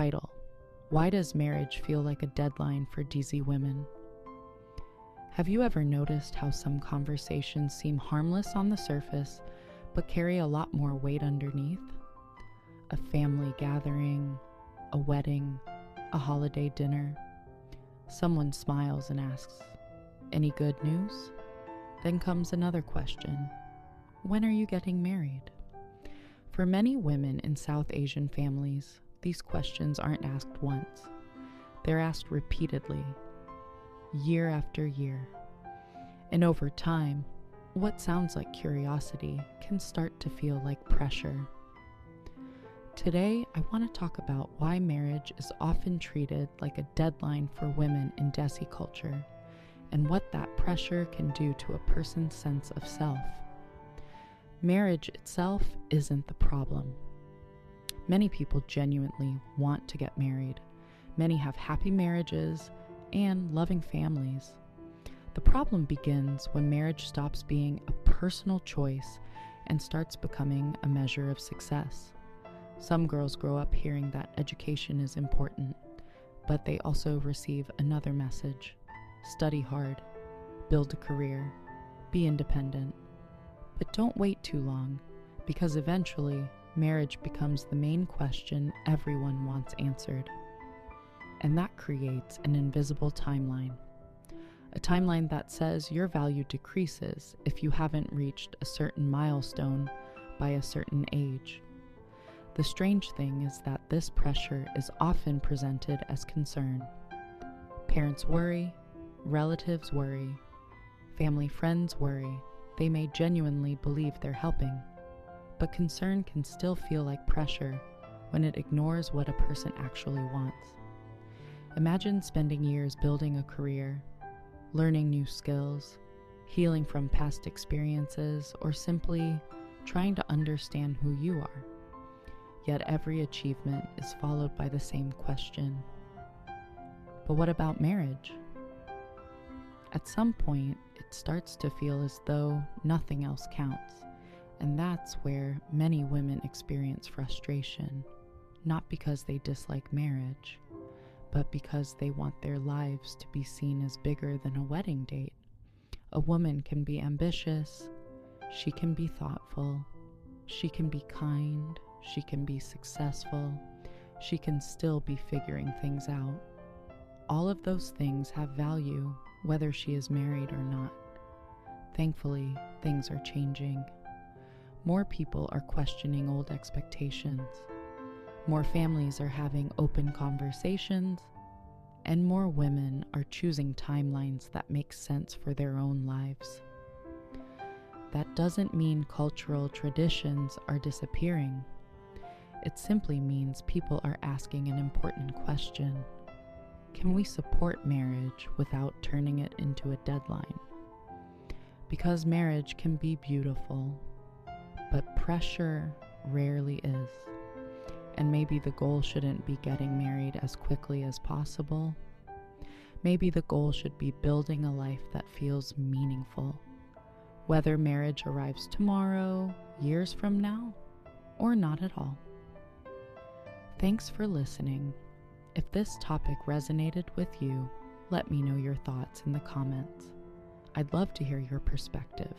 Title: Why does marriage feel like a deadline for Desi women? Have you ever noticed how some conversations seem harmless on the surface, but carry a lot more weight underneath? A family gathering, a wedding, a holiday dinner. Someone smiles and asks, "Any good news?" Then comes another question: when are you getting married? For many women in South Asian families, these questions aren't asked once. They're asked repeatedly, year after year. And over time, what sounds like curiosity can start to feel like pressure. Today, I want to talk about why marriage is often treated like a deadline for women in Desi culture, and what that pressure can do to a person's sense of self. Marriage itself isn't the problem. Many people genuinely want to get married. Many have happy marriages and loving families. The problem begins when marriage stops being a personal choice and starts becoming a measure of success. Some girls grow up hearing that education is important, but they also receive another message: study hard, build a career, be independent. But don't wait too long, because eventually marriage becomes the main question everyone wants answered. And that creates an invisible timeline. A timeline that says your value decreases if you haven't reached a certain milestone by a certain age. The strange thing is that this pressure is often presented as concern. Parents worry, relatives worry, family friends worry. They may genuinely believe they're helping, but concern can still feel like pressure when it ignores what a person actually wants. Imagine spending years building a career, learning new skills, healing from past experiences, or simply trying to understand who you are. Yet every achievement is followed by the same question: but what about marriage? At some point, it starts to feel as though nothing else counts, and that's where many women experience frustration, not because they dislike marriage, but because they want their lives to be seen as bigger than a wedding date. A woman can be ambitious, she can be thoughtful, she can be kind, she can be successful, she can still be figuring things out. All of those things have value, whether she is married or not. Thankfully, things are changing. More people are questioning old expectations. More families are having open conversations, and more women are choosing timelines that make sense for their own lives. That doesn't mean cultural traditions are disappearing. It simply means people are asking an important question: can we support marriage without turning it into a deadline? Because marriage can be beautiful, but pressure rarely is. And maybe the goal shouldn't be getting married as quickly as possible. Maybe the goal should be building a life that feels meaningful, whether marriage arrives tomorrow, years from now, or not at all. Thanks for listening. If this topic resonated with you, let me know your thoughts in the comments. I'd love to hear your perspective.